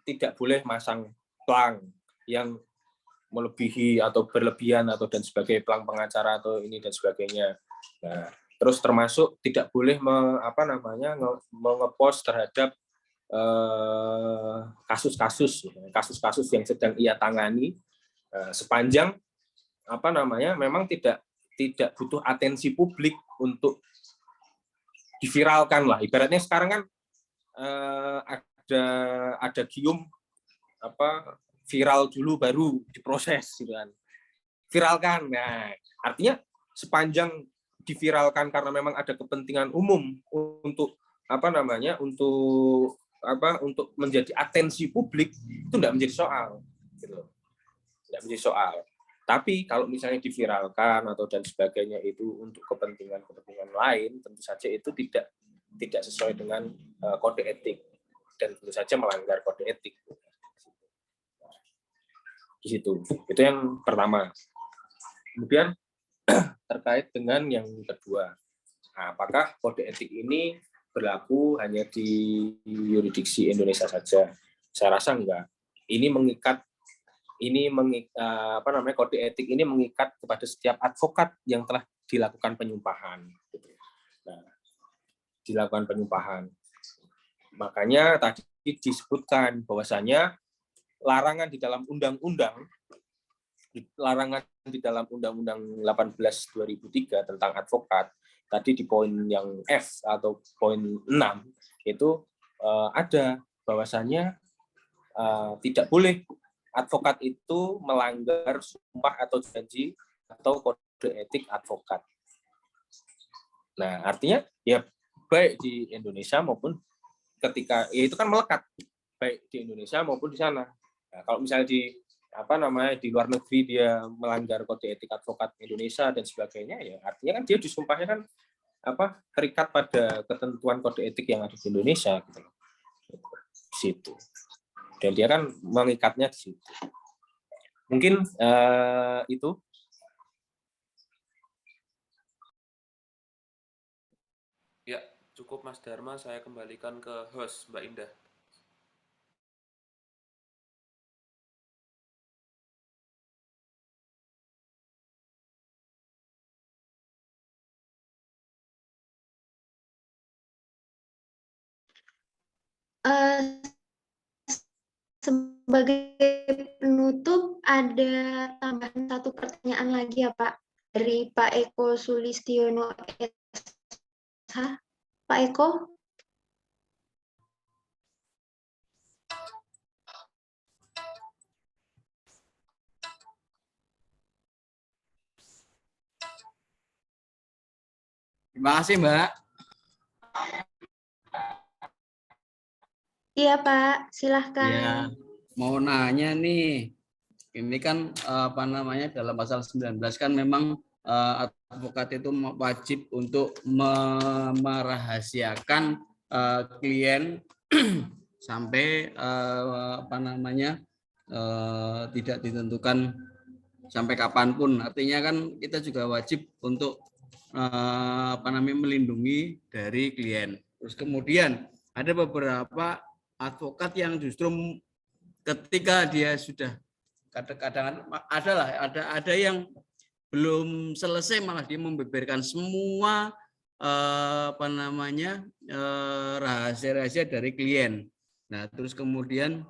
tidak boleh masang plang yang melebihi atau berlebihan atau dan sebagainya, plang pengacara atau ini dan sebagainya. Nah, terus termasuk tidak boleh mengepost terhadap kasus-kasus yang sedang ia tangani sepanjang memang tidak butuh atensi publik untuk diviralkan lah. Ibaratnya sekarang kan ada gium viral dulu baru diproses gitu kan. Viralkan. Nah, artinya sepanjang diviralkan karena memang ada kepentingan umum untuk untuk menjadi atensi publik, itu tidak menjadi soal gitu. Tidak menjadi soal. Tapi kalau misalnya diviralkan atau dan sebagainya itu untuk kepentingan lain, tentu saja itu tidak sesuai dengan kode etik dan tentu saja melanggar kode etik. Di situ. Itu yang pertama. Kemudian terkait dengan yang kedua. Nah, apakah kode etik ini berlaku hanya di yurisdiksi Indonesia saja? Saya rasa enggak. Kode etik ini mengikat kepada setiap advokat yang telah dilakukan penyumpahan. Nah, dilakukan penyumpahan. Makanya tadi disebutkan bahwasanya larangan di dalam undang-undang 18 2003 tentang advokat tadi di poin yang F atau poin 6 itu ada bahwasanya tidak boleh advokat itu melanggar sumpah atau janji atau kode etik advokat. Nah, artinya ya baik di Indonesia maupun ketika itu kan melekat baik di Indonesia maupun di sana. Nah, kalau misalnya di luar negeri dia melanggar kode etik advokat Indonesia dan sebagainya, ya artinya kan dia disumpahnya kan terikat pada ketentuan kode etik yang ada di Indonesia gitu. Situ. Dan dia kan mengikatnya di situ. Mungkin itu. Ya, cukup Mas Dharma, saya kembalikan ke host Mbak Indah. Sebagai penutup, ada tambahan satu pertanyaan lagi ya Pak, dari Pak Eko Sulistiono SH. Pak Eko? Terima kasih, Mbak. Iya Pak, silahkan. Ya, mau nanya nih. Ini kan apa namanya dalam pasal 19 kan memang advokat itu wajib untuk merahasiakan klien sampai apa namanya tidak ditentukan sampai kapanpun. Artinya kan kita juga wajib untuk apa namanya melindungi dari klien. Terus kemudian ada beberapa advokat yang justru ketika dia sudah kadang-kadang ada yang belum selesai malah dia membeberkan semua apa namanya rahasia-rahasia dari klien. Nah, terus kemudian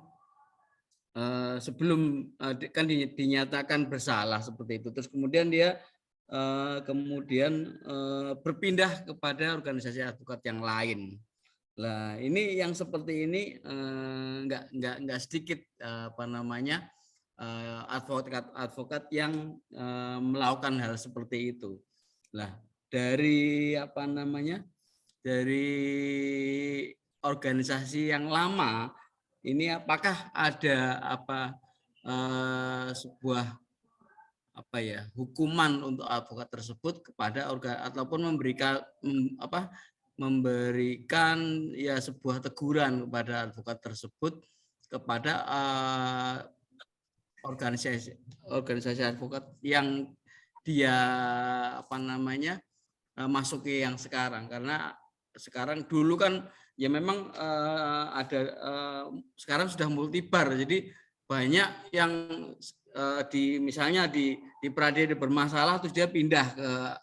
sebelum kan dinyatakan bersalah seperti itu, terus kemudian dia berpindah kepada organisasi advokat yang lain. Nah, ini yang seperti ini nggak sedikit apa namanya advokat yang melakukan hal seperti itu. Nah, dari apa namanya dari organisasi yang lama ini apakah ada apa sebuah apa ya hukuman untuk advokat tersebut kepada ataupun memberikan ya sebuah teguran kepada advokat tersebut kepada organisasi advokat yang dia apa namanya masuki yang sekarang, karena sekarang dulu kan ya memang ada sekarang sudah multibar, jadi banyak yang misalnya di Pradede bermasalah terus dia pindah ke